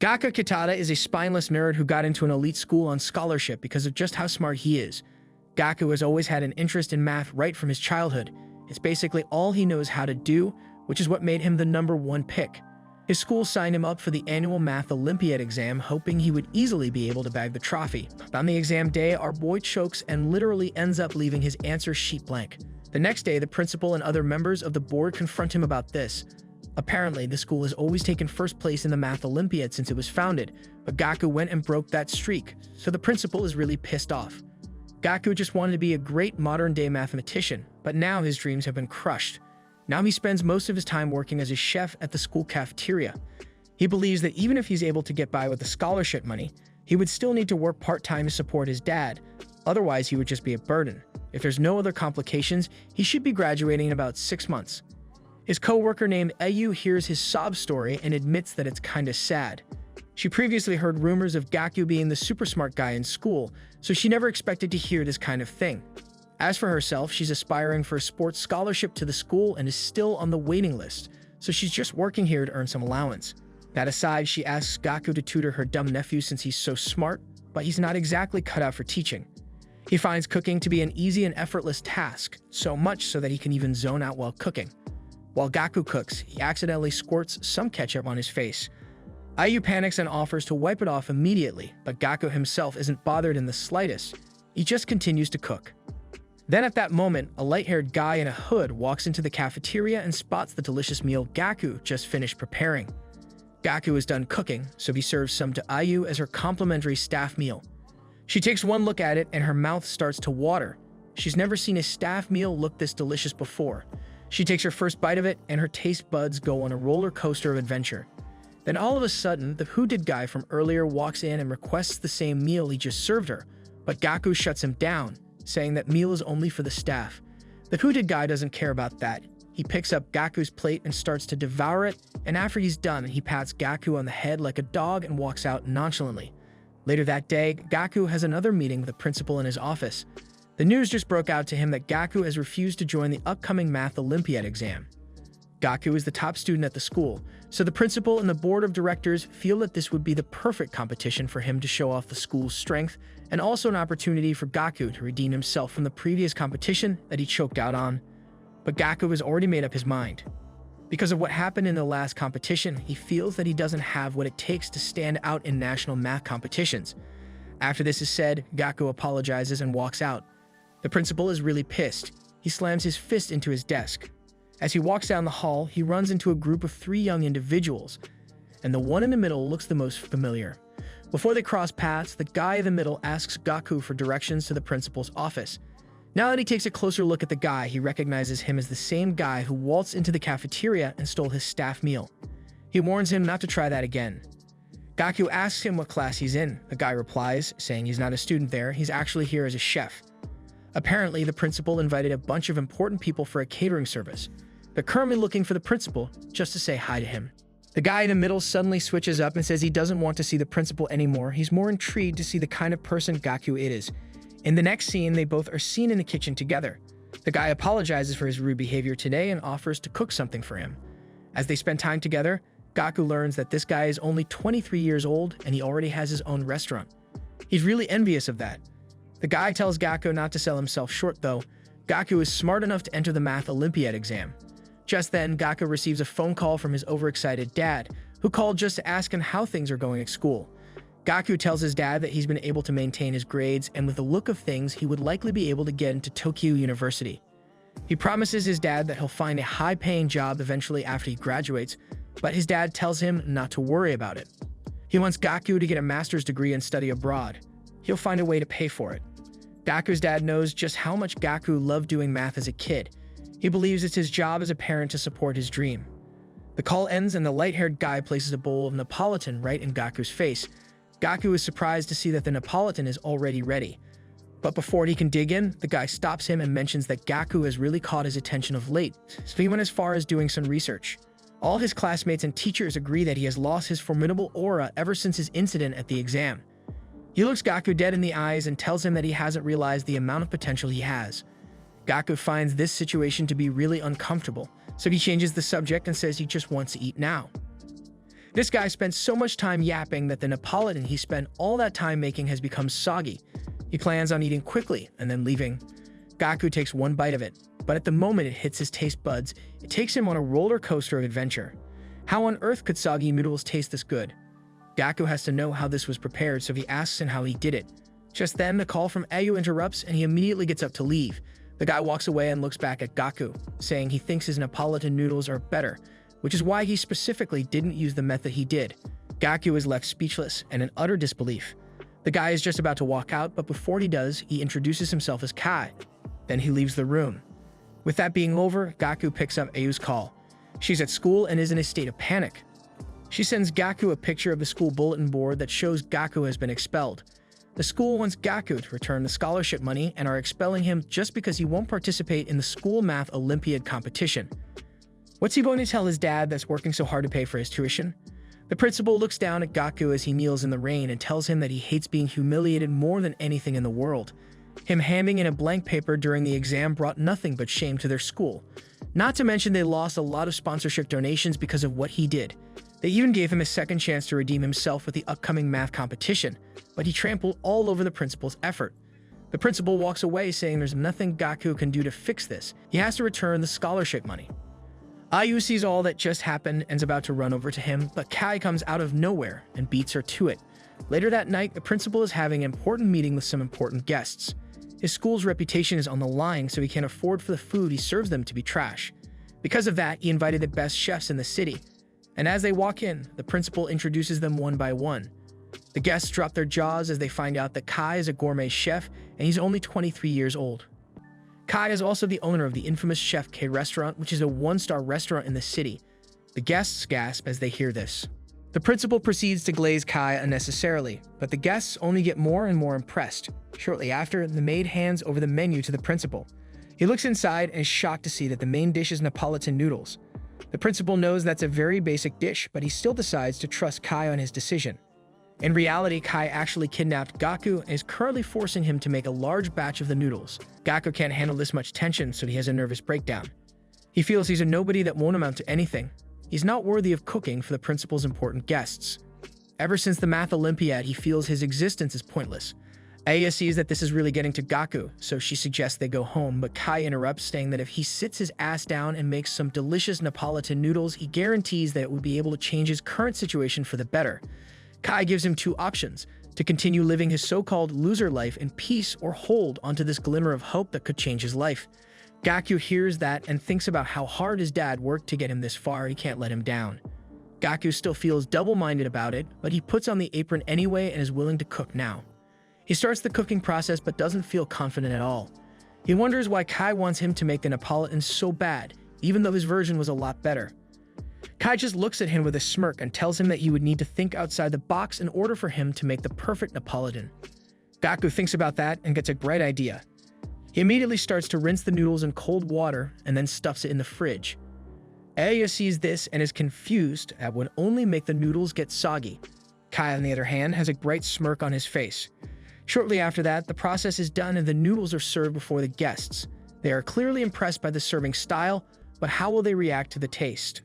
Gaku Kitada is a spineless nerd who got into an elite school on scholarship because of just how smart he is. Gaku has always had an interest in math right from his childhood. It's basically all he knows how to do, which is what made him the #1 pick. His school signed him up for the annual Math Olympiad exam, hoping he would easily be able to bag the trophy. But on the exam day, our boy chokes and literally ends up leaving his answer sheet blank. The next day, the principal and other members of the board confront him about this. Apparently, the school has always taken first place in the Math Olympiad since it was founded, but Gaku went and broke that streak, so the principal is really pissed off. Gaku just wanted to be a great modern-day mathematician, but now his dreams have been crushed. Now he spends most of his time working as a chef at the school cafeteria. He believes that even if he's able to get by with the scholarship money, he would still need to work part-time to support his dad. Otherwise, he would just be a burden. If there's no other complications, he should be graduating in about 6 months. His co-worker named Ayu hears his sob story and admits that it's kinda sad. She previously heard rumors of Gaku being the super smart guy in school, so she never expected to hear this kind of thing. As for herself, she's aspiring for a sports scholarship to the school and is still on the waiting list, so she's just working here to earn some allowance. That aside, she asks Gaku to tutor her dumb nephew since he's so smart, but he's not exactly cut out for teaching. He finds cooking to be an easy and effortless task, so much so that he can even zone out while cooking. While Gaku cooks, he accidentally squirts some ketchup on his face. Ayu panics and offers to wipe it off immediately, but Gaku himself isn't bothered in the slightest. He just continues to cook. Then at that moment, a light-haired guy in a hood walks into the cafeteria and spots the delicious meal Gaku just finished preparing. Gaku is done cooking, so he serves some to Ayu as her complimentary staff meal. She takes one look at it and her mouth starts to water. She's never seen a staff meal look this delicious before. She takes her first bite of it and her taste buds go on a roller coaster of adventure. Then all of a sudden, the hooded guy from earlier walks in and requests the same meal he just served her, but Gaku shuts him down, saying that meal is only for the staff. The hooded guy doesn't care about that. He picks up Gaku's plate and starts to devour it, and after he's done, he pats Gaku on the head like a dog and walks out nonchalantly. Later that day, Gaku has another meeting with the principal in his office. The news just broke out to him that Gaku has refused to join the upcoming Math Olympiad exam. Gaku is the top student at the school, so the principal and the board of directors feel that this would be the perfect competition for him to show off the school's strength, and also an opportunity for Gaku to redeem himself from the previous competition that he choked out on. But Gaku has already made up his mind. Because of what happened in the last competition, he feels that he doesn't have what it takes to stand out in national math competitions. After this is said, Gaku apologizes and walks out. The principal is really pissed. He slams his fist into his desk. As he walks down the hall, he runs into a group of 3 young individuals, and the one in the middle looks the most familiar. Before they cross paths, the guy in the middle asks Gaku for directions to the principal's office. Now that he takes a closer look at the guy, he recognizes him as the same guy who waltzed into the cafeteria and stole his staff meal. He warns him not to try that again. Gaku asks him what class he's in. The guy replies, saying he's not a student there, he's actually here as a chef. Apparently, the principal invited a bunch of important people for a catering service. They're currently looking for the principal just to say hi to him. The guy in the middle suddenly switches up and says he doesn't want to see the principal anymore. He's more intrigued to see the kind of person Gaku it is. In the next scene, they both are seen in the kitchen together. The guy apologizes for his rude behavior today and offers to cook something for him. As they spend time together, Gaku learns that this guy is only 23 years old and he already has his own restaurant. He's really envious of that. The guy tells Gaku not to sell himself short though. Gaku is smart enough to enter the Math Olympiad exam. Just then, Gaku receives a phone call from his overexcited dad, who called just to ask him how things are going at school. Gaku tells his dad that he's been able to maintain his grades, and with the look of things, he would likely be able to get into Tokyo University. He promises his dad that he'll find a high-paying job eventually after he graduates, but his dad tells him not to worry about it. He wants Gaku to get a master's degree and study abroad. He'll find a way to pay for it. Gaku's dad knows just how much Gaku loved doing math as a kid. He believes it's his job as a parent to support his dream. The call ends and the light-haired guy places a bowl of Neapolitan right in Gaku's face. Gaku is surprised to see that the Neapolitan is already ready. But before he can dig in, the guy stops him and mentions that Gaku has really caught his attention of late, so he went as far as doing some research. All his classmates and teachers agree that he has lost his formidable aura ever since his incident at the exam. He looks Gaku dead in the eyes and tells him that he hasn't realized the amount of potential he has. Gaku finds this situation to be really uncomfortable, so he changes the subject and says he just wants to eat now. This guy spent so much time yapping that the Neapolitan he spent all that time making has become soggy. He plans on eating quickly and then leaving. Gaku takes one bite of it, but at the moment it hits his taste buds, it takes him on a roller coaster of adventure. How on earth could soggy noodles taste this good? Gaku has to know how this was prepared, so he asks him how he did it. Just then, the call from Ayu interrupts and he immediately gets up to leave. The guy walks away and looks back at Gaku, saying he thinks his Neapolitan noodles are better, which is why he specifically didn't use the method he did. Gaku is left speechless and in utter disbelief. The guy is just about to walk out, but before he does, he introduces himself as Kai. Then he leaves the room. With that being over, Gaku picks up Ayu's call. She's at school and is in a state of panic. She sends Gaku a picture of the school bulletin board that shows Gaku has been expelled. The school wants Gaku to return the scholarship money and are expelling him just because he won't participate in the school math Olympiad competition. What's he going to tell his dad that's working so hard to pay for his tuition? The principal looks down at Gaku as he kneels in the rain and tells him that he hates being humiliated more than anything in the world. Him handing in a blank paper during the exam brought nothing but shame to their school. Not to mention they lost a lot of sponsorship donations because of what he did. They even gave him a second chance to redeem himself with the upcoming math competition, but he trampled all over the principal's effort. The principal walks away saying there's nothing Gaku can do to fix this. He has to return the scholarship money. Ayu sees all that just happened and is about to run over to him, but Kai comes out of nowhere and beats her to it. Later that night, the principal is having an important meeting with some important guests. His school's reputation is on the line, so he can't afford for the food he serves them to be trash. Because of that, he invited the best chefs in the city. And as they walk in, the principal introduces them one by one. The guests drop their jaws as they find out that Kai is a gourmet chef and he's only 23 years old. Kai is also the owner of the infamous Chef K restaurant, which is a one-star restaurant in the city. The guests gasp as they hear this. The principal proceeds to glaze Kai unnecessarily, but the guests only get more and more impressed. Shortly after, the maid hands over the menu to the principal. He looks inside and is shocked to see that the main dish is Neapolitan noodles. The principal knows that's a very basic dish, but he still decides to trust Kai on his decision. In reality, Kai actually kidnapped Gaku and is currently forcing him to make a large batch of the noodles. Gaku can't handle this much tension, so he has a nervous breakdown. He feels he's a nobody that won't amount to anything. He's not worthy of cooking for the principal's important guests. Ever since the Math Olympiad, he feels his existence is pointless. Aya sees that this is really getting to Gaku, so she suggests they go home, but Kai interrupts, saying that if he sits his ass down and makes some delicious Neapolitan noodles, he guarantees that it would be able to change his current situation for the better. Kai gives him two options: to continue living his so-called loser life in peace or hold onto this glimmer of hope that could change his life. Gaku hears that and thinks about how hard his dad worked to get him this far. He can't let him down. Gaku still feels double-minded about it, but he puts on the apron anyway and is willing to cook now. He starts the cooking process but doesn't feel confident at all. He wonders why Kai wants him to make the Neapolitan so bad, even though his version was a lot better. Kai just looks at him with a smirk and tells him that he would need to think outside the box in order for him to make the perfect Neapolitan. Gaku thinks about that and gets a bright idea. He immediately starts to rinse the noodles in cold water and then stuffs it in the fridge. Aya sees this and is confused and would only make the noodles get soggy. Kai, on the other hand, has a bright smirk on his face. Shortly after that, the process is done and the noodles are served before the guests. They are clearly impressed by the serving style, but how will they react to the taste?